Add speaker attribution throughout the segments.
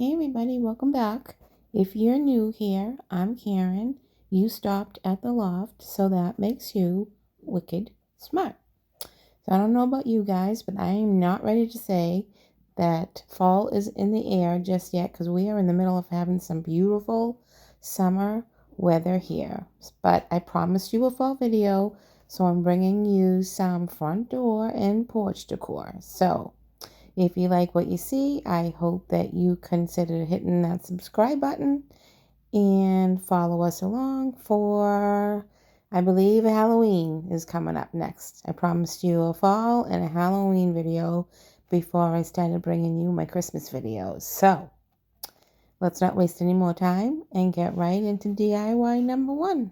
Speaker 1: Hey everybody, welcome back. If you're new here, I'm Karen. You stopped at the loft, so that makes you wicked smart. So I don't know about you guys, but I am not ready to say that fall is in the air just yet because we are in the middle of having some beautiful summer weather here. But I promised you a fall video, so I'm bringing you some front door and porch decor. So if you like what you see, I hope that you consider hitting that subscribe button and follow us along for, I believe, Halloween is coming up next. I promised you a fall and a Halloween video before I started bringing you my Christmas videos. So let's not waste any more time and get right into DIY number one.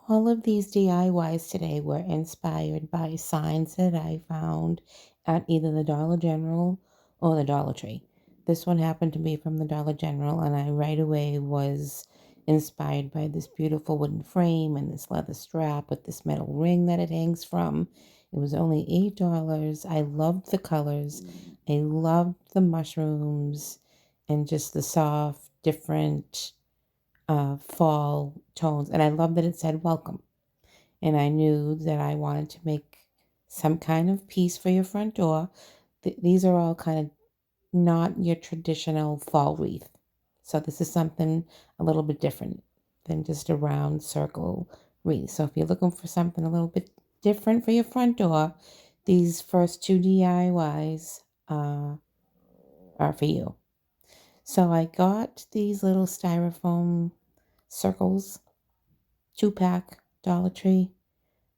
Speaker 1: All of these DIYs today were inspired by signs that I found at either the Dollar General or the Dollar Tree. This one happened to be from the Dollar General, and I right away was inspired by this beautiful wooden frame and this leather strap with this metal ring that it hangs from. It was only $8. I loved the colors. I loved the mushrooms and just the soft, different fall tones. And I love that it said welcome. And I knew that I wanted to make some kind of piece for your front door. These are all kind of not your traditional fall wreath. So this is something a little bit different than just a round circle wreath. So if you're looking for something a little bit different for your front door, these first two DIYs are for you. So I got these little styrofoam circles, 2-pack, Dollar Tree.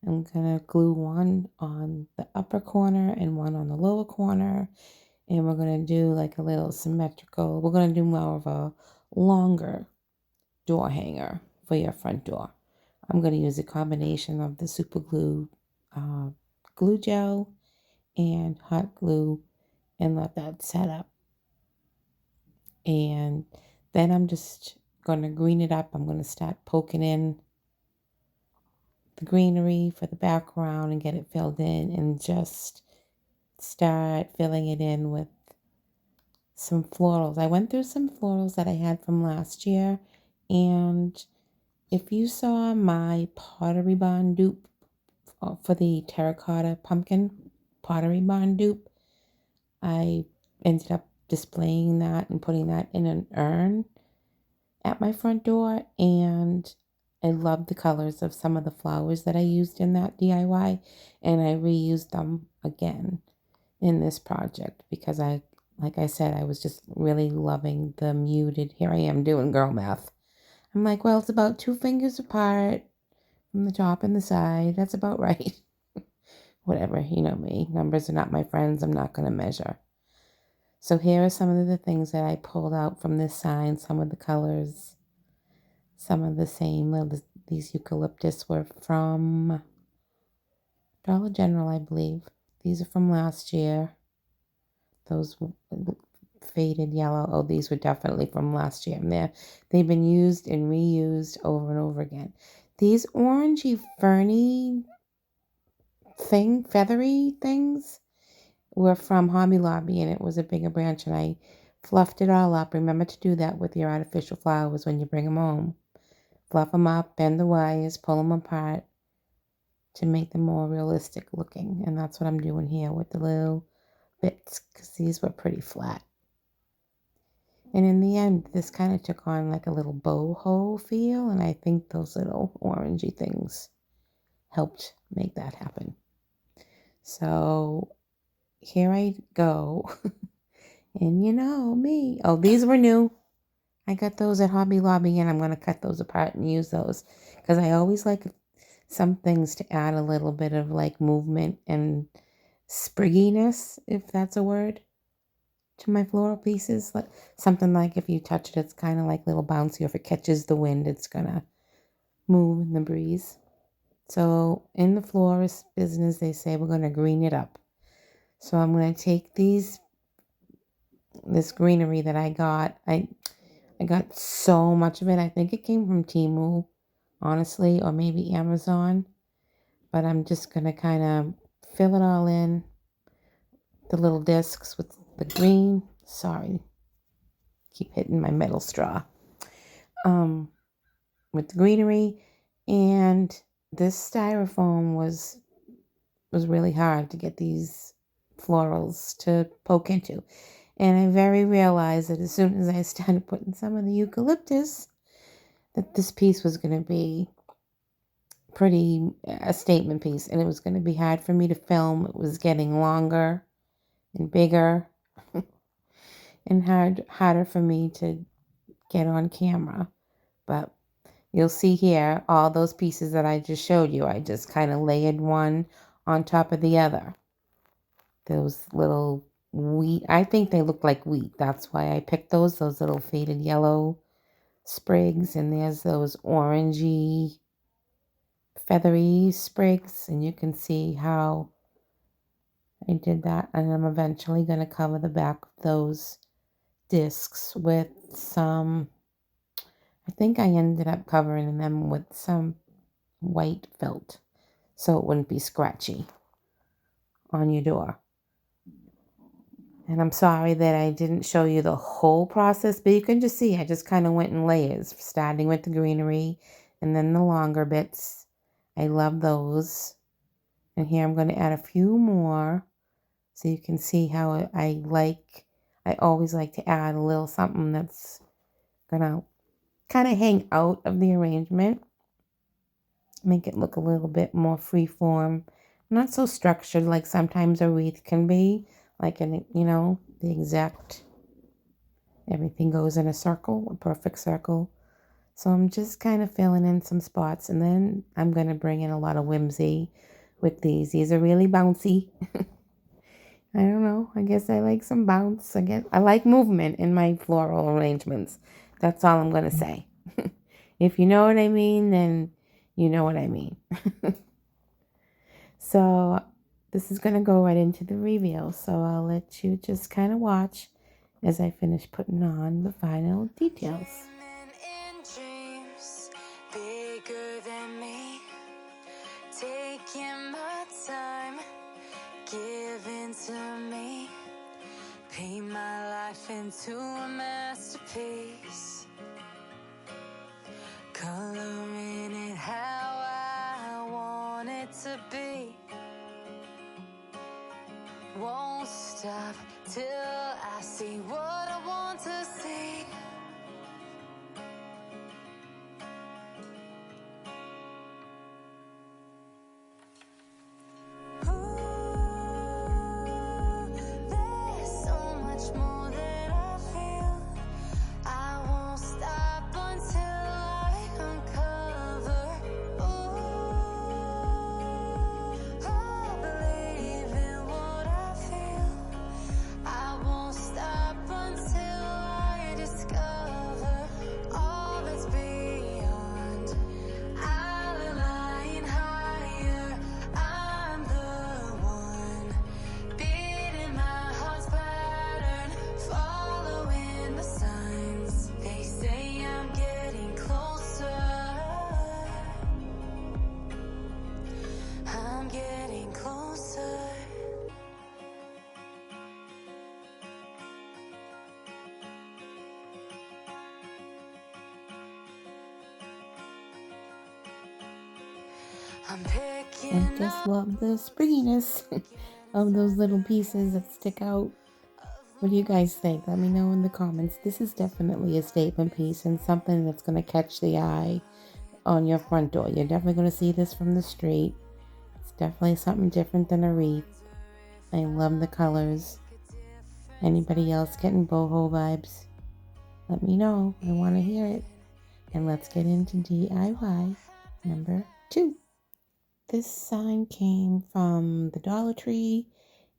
Speaker 1: I'm going to glue one on the upper corner and one on the lower corner. And we're going to do like a little symmetrical, we're going to do more of a longer door hanger for your front door. I'm going to use a combination of the super glue glue gel and hot glue and let that set up. And then I'm just going to green it up. I'm going to start poking in the greenery for the background and get it filled in and just start filling it in with some florals. I went through some florals that I had from last year, and if you saw my Pottery Barn dupe for the Terracotta pumpkin Pottery Barn dupe, I ended up displaying that and putting that in an urn at my front door, and I love the colors of some of the flowers that I used in that DIY, and I reused them again in this project because like I said, I was just really loving the muted, here I am doing girl math. I'm like, well, it's about 2 fingers apart from the top and the side. That's about right. Whatever, you know me. Numbers are not my friends. I'm not going to measure. So here are some of the things that I pulled out from this sign, some of the colors. Some of the same, these eucalyptus were from Dollar General, I believe. These are from last year. Those faded yellow. Oh, these were definitely from last year. And they've been used and reused over and over again. These orangey, ferny feathery things were from Hobby Lobby, and it was a bigger branch, and I fluffed it all up. Remember to do that with your artificial flowers when you bring them home. Fluff them up, bend the wires, pull them apart to make them more realistic looking. And that's what I'm doing here with the little bits, because these were pretty flat. And in the end, this kind of took on like a little boho feel, and I think those little orangey things helped make that happen. So here I go. And you know me. Oh, these were new. I got those at Hobby Lobby, and I'm going to cut those apart and use those because I always like some things to add a little bit of like movement and sprigginess, if that's a word, to my floral pieces. Like something like if you touch it, it's kind of like little bouncy. Or if it catches the wind, it's going to move in the breeze. So in the florist business, they say we're going to green it up. So I'm going to take this greenery that I got. I got so much of it. I think it came from Temu, honestly, or maybe Amazon. But I'm just going to kind of fill it all in. The little discs with the green. Sorry. Keep hitting my metal straw. With the greenery, and this styrofoam was really hard to get these florals to poke into. And I very realized that as soon as I started putting some of the eucalyptus, that this piece was going to be pretty a statement piece, and it was going to be hard for me to film. It was getting longer and bigger and harder for me to get on camera. But you'll see here all those pieces that I just showed you. I just kind of layered one on top of the other. Those little wheat, I think they look like wheat. That's why I picked those little faded yellow sprigs. And there's those orangey, feathery sprigs. And you can see how I did that. And I'm eventually going to cover the back of those discs with some, I think I ended up covering them with some white felt so it wouldn't be scratchy on your door. And I'm sorry that I didn't show you the whole process, but you can just see I just kind of went in layers, starting with the greenery and then the longer bits. I love those. And here I'm going to add a few more so you can see how I always like to add a little something that's going to kind of hang out of the arrangement. Make it look a little bit more freeform, not so structured like sometimes a wreath can be, like the exact, everything goes in a circle, a perfect circle. So I'm just kind of filling in some spots, and then I'm going to bring in a lot of whimsy with these. These are really bouncy. I don't know. I guess I like some bounce. I like movement in my floral arrangements. That's all I'm going to say. If you know what I mean, then you know what I mean. So this is going to go right into the reveal. So I'll let you just kind of watch as I finish putting on the final details. Bigger than me, taking my time, giving to me, paint my life into a masterpiece, coloring it how I want it to be. Won't stop till I see what I want to see. I just love the springiness of those little pieces that stick out. What do you guys think? Let me know in the comments. This is definitely a statement piece and something that's going to catch the eye on your front door. You're definitely going to see this from the street. It's definitely something different than a wreath. I love the colors. Anybody else getting boho vibes? Let me know. I want to hear it. And let's get into DIY number 2. This sign came from the Dollar Tree,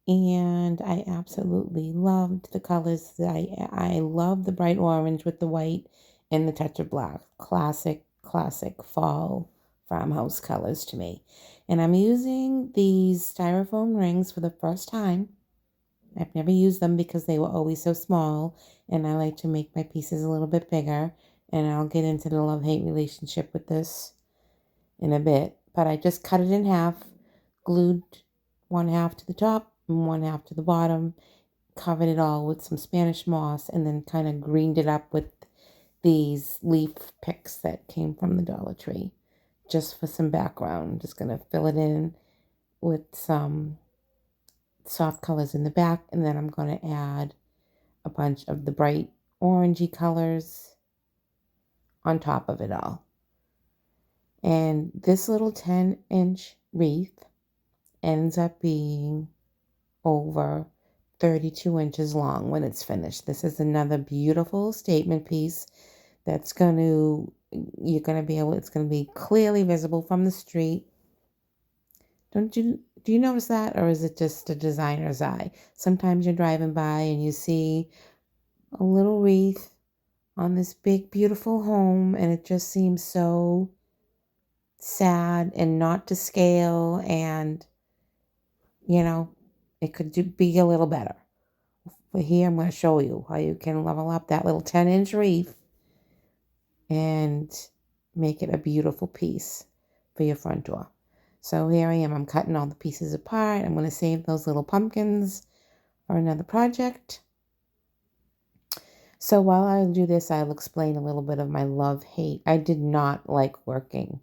Speaker 1: and I absolutely loved the colors. I love the bright orange with the white and the touch of black. Classic fall farmhouse colors to me. And I'm using these styrofoam rings for the first time. I've never used them because they were always so small, and I like to make my pieces a little bit bigger. And I'll get into the love-hate relationship with this in a bit. But I just cut it in half, glued one half to the top and one half to the bottom, covered it all with some Spanish moss and then kind of greened it up with these leaf picks that came from the Dollar Tree just for some background. Just going to fill it in with some soft colors in the back, and then I'm going to add a bunch of the bright orangey colors on top of it all. And this little 10-inch wreath ends up being over 32 inches long when it's finished. This is another beautiful statement piece that's it's going to be clearly visible from the street. Do you notice that, or is it just a designer's eye? Sometimes you're driving by and you see a little wreath on this big, beautiful home, and it just seems so sad and not to scale, and it could be a little better. But here I'm going to show you how you can level up that little 10-inch wreath and make it a beautiful piece for your front door. So here I am. I'm cutting all the pieces apart. I'm going to save those little pumpkins for another project. So while I do this, I'll explain a little bit of my love-hate. I did not like working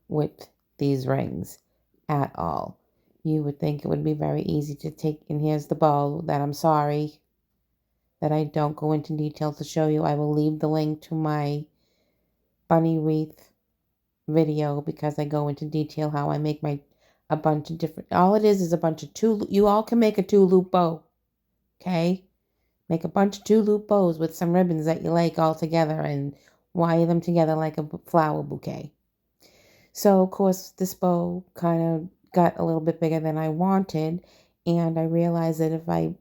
Speaker 1: with these rings at all. You would think it would be very easy to take, and here's the bow that I'm sorry that I don't go into detail to show you. I will leave the link to my bunny wreath video because I go into detail how I make a bunch of different, all it is a bunch of you all can make a 2-loop bow, okay? Make a bunch of 2-loop bows with some ribbons that you like all together and wire them together like a flower bouquet. So, of course, this bow kind of got a little bit bigger than I wanted, and I realized that if I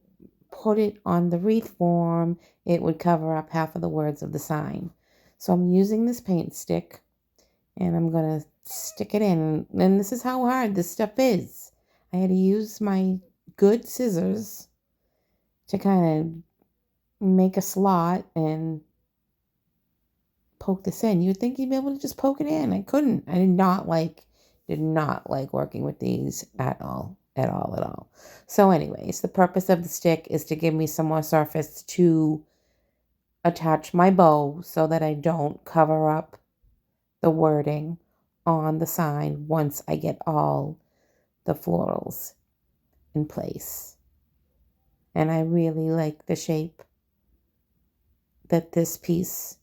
Speaker 1: put it on the wreath form, it would cover up half of the words of the sign. So I'm using this paint stick, and I'm going to stick it in. And this is how hard this stuff is. I had to use my good scissors to kind of make a slot and poke this in. You'd think you'd be able to just poke it in. I couldn't. I did not like working with these at all. So anyways, the purpose of the stick is to give me some more surface to attach my bow so that I don't cover up the wording on the sign once I get all the florals in place. And I really like the shape that this piece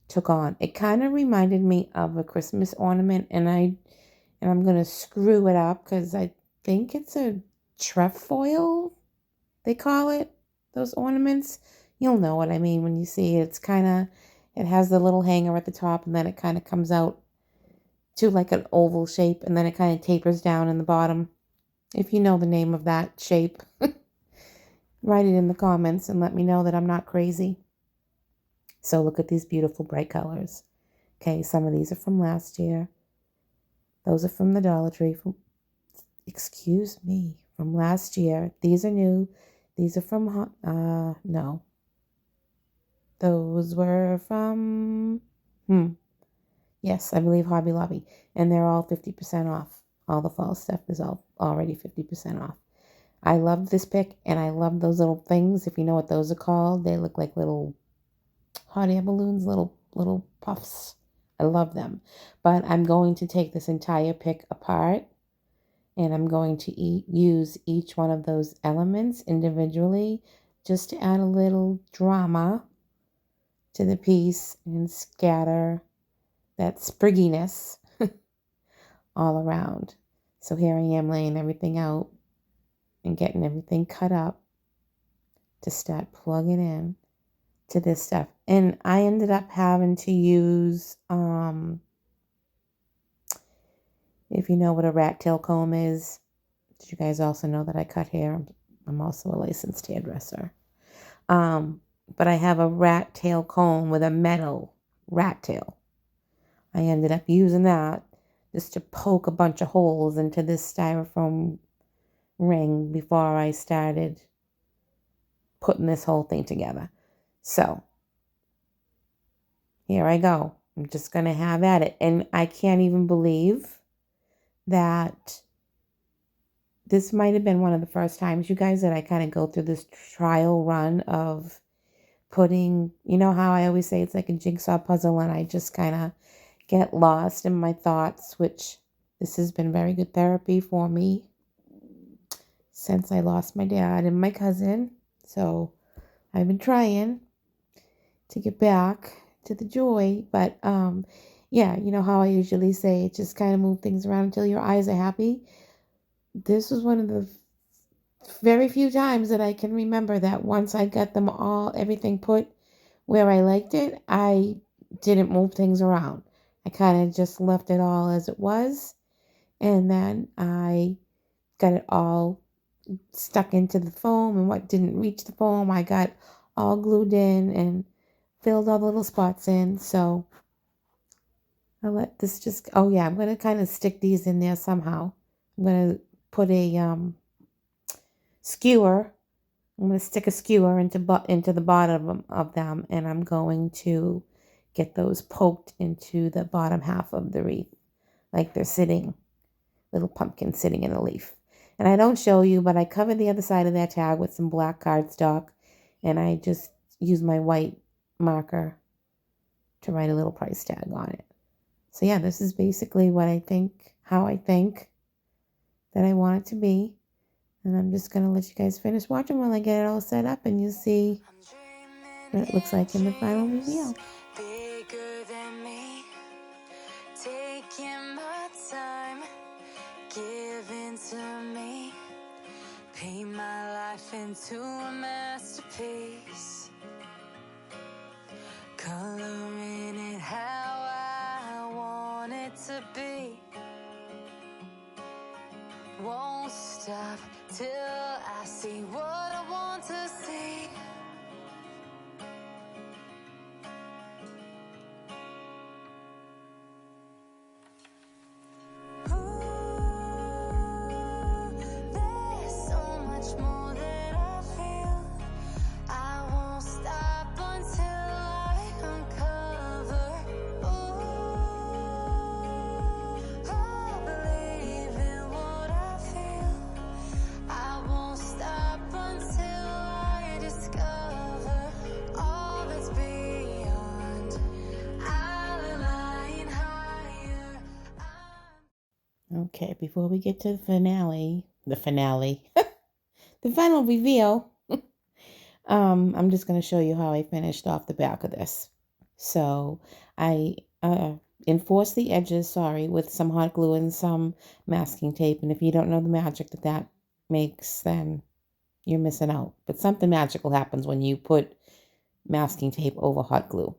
Speaker 1: took on. It kind of reminded me of a Christmas ornament, and I'm going to screw it up because I think it's a trefoil, they call it, those ornaments. You'll know what I mean when you see it. It has the little hanger at the top, and then it kind of comes out to like an oval shape, and then it kind of tapers down in the bottom. If you know the name of that shape, write it in the comments and let me know that I'm not crazy. So look at these beautiful bright colors. Okay, some of these are from last year. Those are from the Dollar Tree. From last year. These are new. These are from, no. Those were from, yes, I believe Hobby Lobby. And they're all 50% off. All the fall stuff is already 50% off. I love this pick, and I love those little things. If you know what those are called, they look like little hot air balloons, little puffs. I love them. But I'm going to take this entire pick apart, and I'm going to use each one of those elements individually just to add a little drama to the piece and scatter that sprigginess all around. So here I am laying everything out and getting everything cut up to start plugging in to this stuff. And I ended up having to use, if you know what a rat tail comb is, did you guys also know that I cut hair? I'm also a licensed hairdresser. But I have a rat tail comb with a metal rat tail. I ended up using that just to poke a bunch of holes into this styrofoam ring before I started putting this whole thing together. So here I go. I'm just going to have at it. And I can't even believe that this might have been one of the first times, you guys, that I kind of go through this trial run of putting, you know how I always say it's like a jigsaw puzzle, and I just kind of get lost in my thoughts, which this has been very good therapy for me since I lost my dad and my cousin. So I've been trying to get back to the joy, but yeah, you know how I usually say, just kind of move things around until your eyes are happy. This was one of the very few times that I can remember that once I got them all, everything put where I liked it, I didn't move things around. I kind of just left it all as it was, and then I got it all stuck into the foam, and what didn't reach the foam, I got all glued in and filled all the little spots in. So I'll let this just, oh yeah, I'm going to kind of stick these in there somehow. I'm going to put a skewer. I'm going to stick a skewer into the bottom of them, and I'm going to get those poked into the bottom half of the wreath, like they're sitting, little pumpkins sitting in a leaf. And I don't show you, but I covered the other side of that tag with some black cardstock, and I just use my white marker to write a little price tag on it. So yeah, this is basically what I think, how I think that I want it to be. And I'm just going to let you guys finish watching while I get it all set up, and you'll see what it looks like in the final reveal.
Speaker 2: Bigger than me, taking my time, giving to me, paint my life into a masterpiece, coloring it how I want it to be. Won't stop till I see what I want to see. There's so much more that I feel. I won't stop until I uncover. I believe in what I feel. I won't stop until I discover all that's beyond. I'll align higher.
Speaker 1: Okay, before we get to the finale, the final reveal, I'm just going to show you how I finished off the back of this. So I enforced the edges, with some hot glue and some masking tape. And if you don't know the magic that makes, then you're missing out. But something magical happens when you put masking tape over hot glue.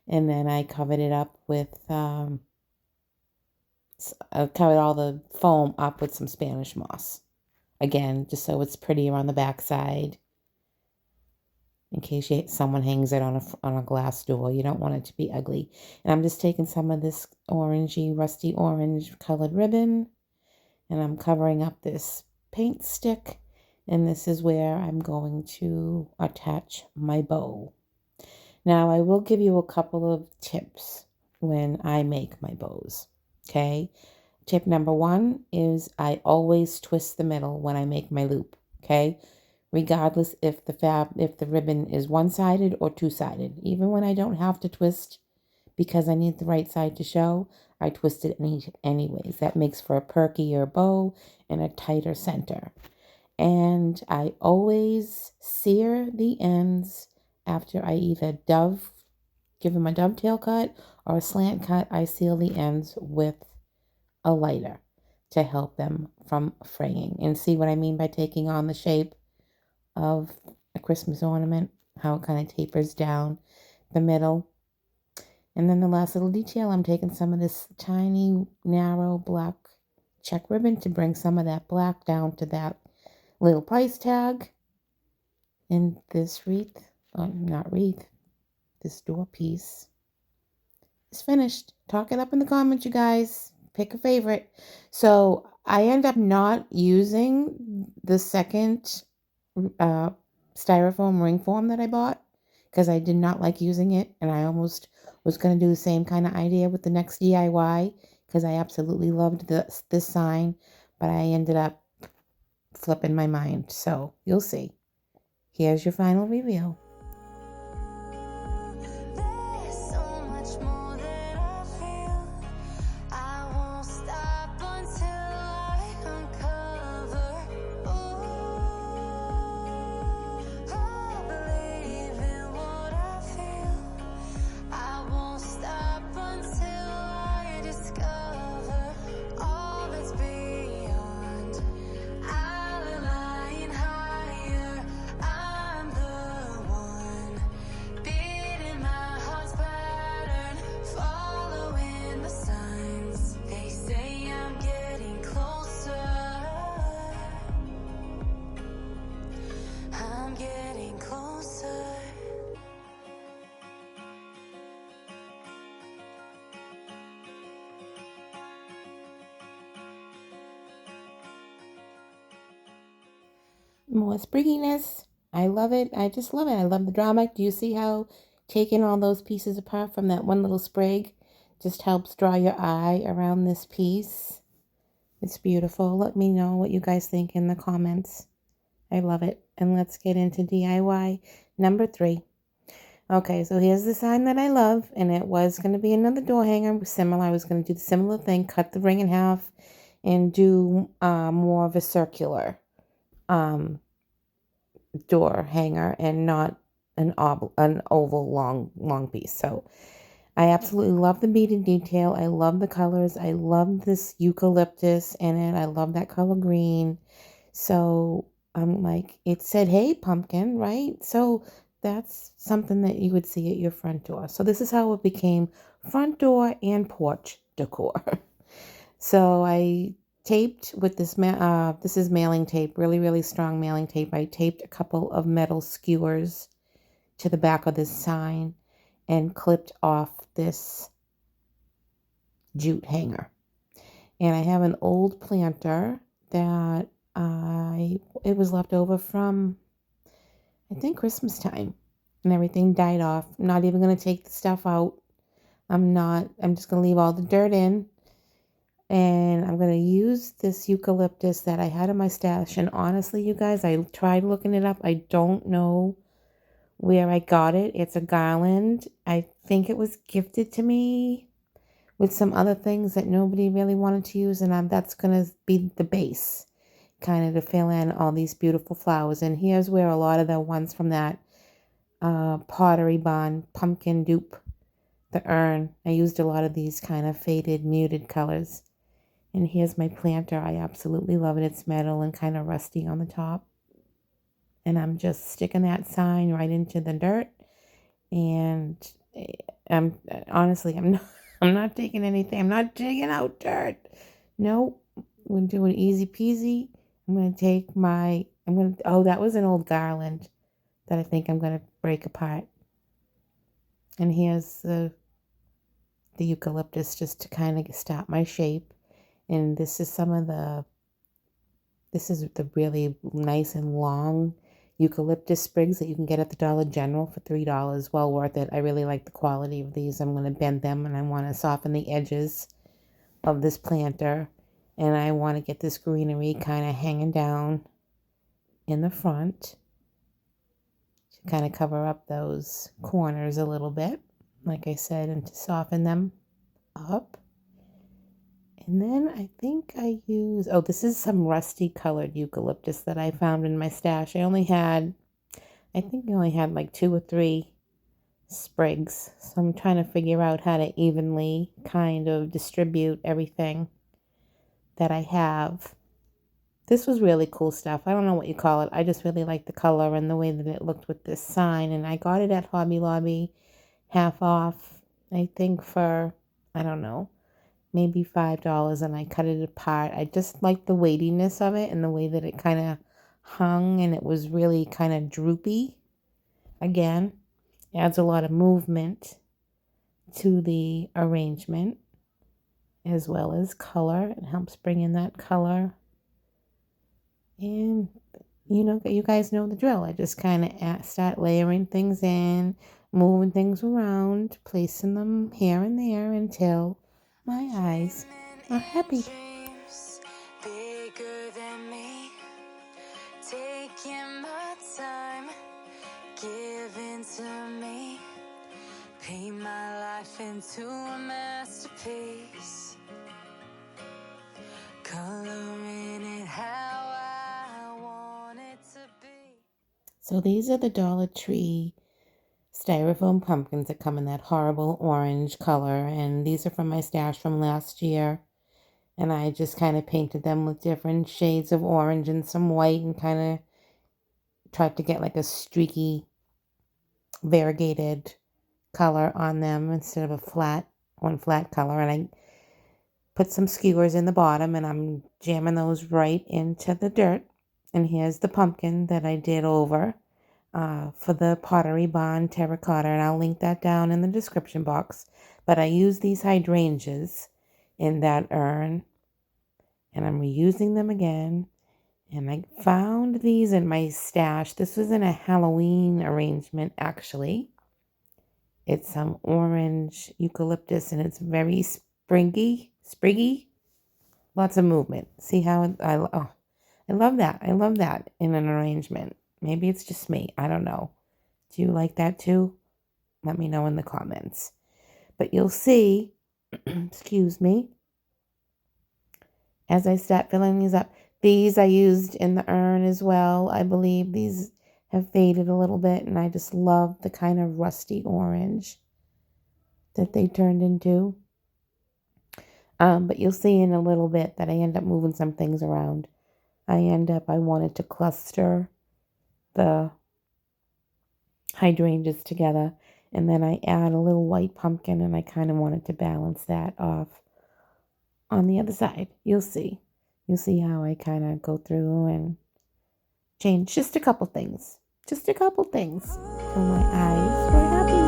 Speaker 1: And then I covered it up with, I covered all the foam up with some Spanish moss. Again, just so it's prettier on the back side. In case someone hangs it on a glass door. You don't want it to be ugly. And I'm just taking some of this orangey, rusty orange colored ribbon. And I'm covering up this paint stick. And this is where I'm going to attach my bow. Now, I will give you a couple of tips when I make my bows. Okay? Tip number 1 is I always twist the middle when I make my loop. Okay? Regardless if the ribbon is one-sided or two-sided. Even when I don't have to twist because I need the right side to show, I twist it anyways. That makes for a perkier bow and a tighter center. And I always sear the ends after I either give them a dovetail cut or a slant cut. I seal the ends with a lighter to help them from fraying. And see what I mean by taking on the shape of a Christmas ornament, how it kind of tapers down the middle. And then the last little detail, I'm taking some of this tiny, narrow black check ribbon to bring some of that black down to that little price tag. And this this door piece is finished. Talk it up in the comments, you guys. Pick a favorite. So I end up not using the second styrofoam ring form that I bought because I did not like using it, and I almost was going to do the same kind of idea with the next DIY because I absolutely loved this sign, but I ended up flipping my mind. So you'll see. Here's your final review.
Speaker 2: There's so much more that I feel. I won't stop until I uncover. Ooh, I believe in what I feel. I won't stop until I discover all that's beyond. I'll align higher. I'm the one beating my heart's pattern, following the signs. They say I'm getting closer. I'm getting closer.
Speaker 1: More springiness. I love it. I just love it. I love the drama. Do you see how taking all those pieces apart from that one little sprig just helps draw your eye around this piece? It's beautiful. Let me know what you guys think in the comments. I love it. And let's get into DIY number 3. Okay, so here's the sign that I love, and it was going to be another door hanger similar. I was going to do the similar thing, cut the ring in half and do more of a circular door hanger and not an oval long piece. So I absolutely love the beaded detail. I love the colors. I love this eucalyptus in it. I love that color green. So I'm like, it said, hey, pumpkin, right? So that's something that you would see at your front door. So this is how it became front door and porch decor. So I taped with this, this is mailing tape, really, really strong mailing tape. I taped a couple of metal skewers to the back of this sign and clipped off this jute hanger. And I have an old planter that it was left over from, I think, Christmas time, and everything died off. I'm not even going to take the stuff out. I'm just going to leave all the dirt in. And I'm going to use this eucalyptus that I had in my stash. And honestly, you guys, I tried looking it up. I don't know where I got it. It's a garland. I think it was gifted to me with some other things that nobody really wanted to use. And that's going to be the base, kind of to fill in all these beautiful flowers. And here's where a lot of the ones from that Pottery bond, pumpkin dupe, the urn. I used a lot of these kind of faded, muted colors. And here's my planter. I absolutely love it. It's metal and kind of rusty on the top. And I'm just sticking that sign right into the dirt. And I'm not taking anything. I'm not digging out dirt. Nope. We're doing easy peasy. I'm going to take oh, that was an old garland that I think I'm going to break apart. And here's the eucalyptus just to kind of stop my shape. And this is the really nice and long eucalyptus sprigs that you can get at the Dollar General for $3. Well worth it. I really like the quality of these. I'm going to bend them, and I want to soften the edges of this planter. And I want to get this greenery kind of hanging down in the front to kind of cover up those corners a little bit, like I said, and to soften them up. And then I think I use, this is some rusty colored eucalyptus that I found in my stash. I only had like 2 or 3 sprigs. So I'm trying to figure out how to evenly kind of distribute everything that I have. This was really cool stuff. I don't know what you call it. I just really like the color and the way that it looked with this sign. And I got it at Hobby Lobby, half off, I think for, I don't know, maybe $5, and I cut it apart. I just liked the weightiness of it and the way that it kind of hung, and it was really kind of droopy. Again, adds a lot of movement to the arrangement as well as color. It helps bring in that color. And you guys know the drill. I just kind of start layering things in, moving things around, placing them here and there until my eyes are happy.
Speaker 2: Dreams bigger than me. Made my life into a masterpiece, coloring it how I want it to be.
Speaker 1: So these are the Dollar Tree styrofoam pumpkins that come in that horrible orange color, and these are from my stash from last year. And I just kind of painted them with different shades of orange and some white, and kind of tried to get like a streaky, variegated color on them instead of one flat color. And I put some skewers in the bottom, and I'm jamming those right into the dirt. And here's the pumpkin that I did over for the Pottery Bond Terracotta, and I'll link that down in the description box. But I use these hydrangeas in that urn, and I'm reusing them again. And I found these in my stash. This was in a Halloween arrangement, actually. It's some orange eucalyptus, and it's very spriggy. Lots of movement. See how I love that. I love that in an arrangement. Maybe it's just me. I don't know. Do you like that too? Let me know in the comments. But you'll see, excuse me, as I start filling these up. These I used in the urn as well. I believe these have faded a little bit, and I just love the kind of rusty orange that they turned into. But you'll see in a little bit that I end up moving some things around. I wanted to cluster the hydrangeas together, and then I add a little white pumpkin, and I kind of wanted to balance that off on the other side. You'll see how I kind of go through and change just a couple things till my eyes were happy.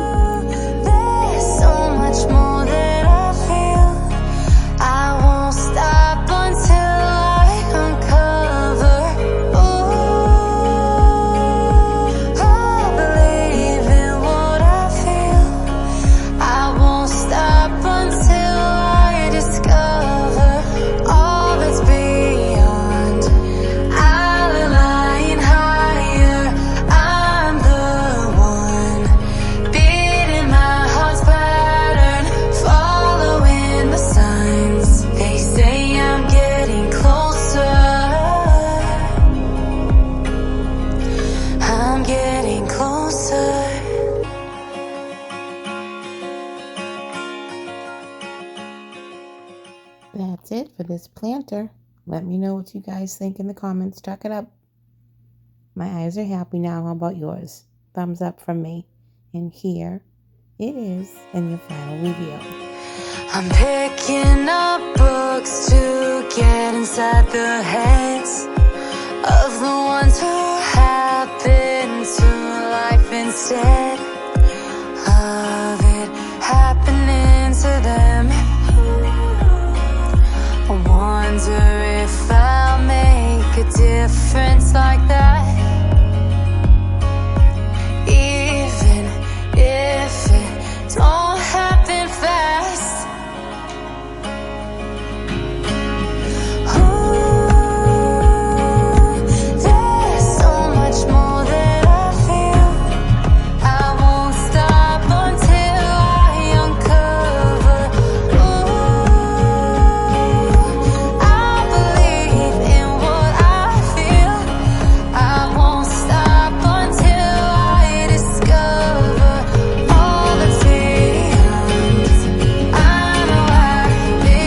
Speaker 2: There's so much more that I feel. I won't stop until I uncover. Ooh, I believe in what I feel. I won't stop until I discover all that's beyond. I'll align higher. I'm the one beating my heart's pattern, following the signs. They say I'm getting closer. I'm getting closer.
Speaker 1: That's it for this planter. Let me know what you guys think in the comments. Talk it up. My eyes are happy now. How about yours? Thumbs up from me. And here it is in your final review.
Speaker 2: I'm picking up books to get inside the heads of the ones who happen to life instead of it happening to them. I wonder if I'll make a difference like that, even if it don't happen fast. There's so much more that I feel. I won't stop until I uncover. I believe in what I feel. I won't stop until I discover all that's beyond. I know I'll be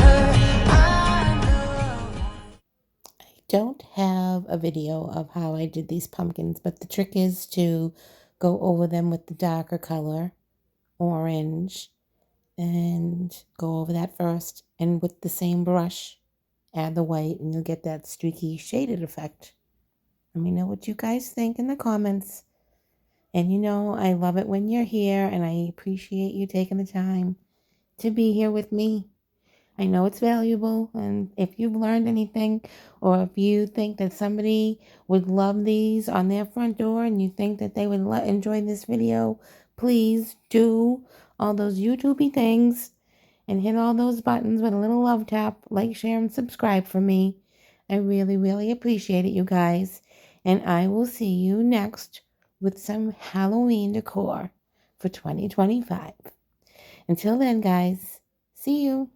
Speaker 2: her. I'm the one.
Speaker 1: I don't have a video of how I did these pumpkins, but the trick is to go over them with the darker color, orange, and go over that first, and with the same brush add the white, and you'll get that streaky shaded effect. Let me know what you guys think in the comments. And I love it when you're here, and I appreciate you taking the time to be here with me. I know it's valuable, and if you've learned anything, or if you think that somebody would love these on their front door and you think that they would enjoy this video, please do all those YouTubey things and hit all those buttons with a little love tap, like, share, and subscribe for me. I really, really appreciate it, you guys. And I will see you next with some Halloween decor. for 2025. Until then, guys, see you.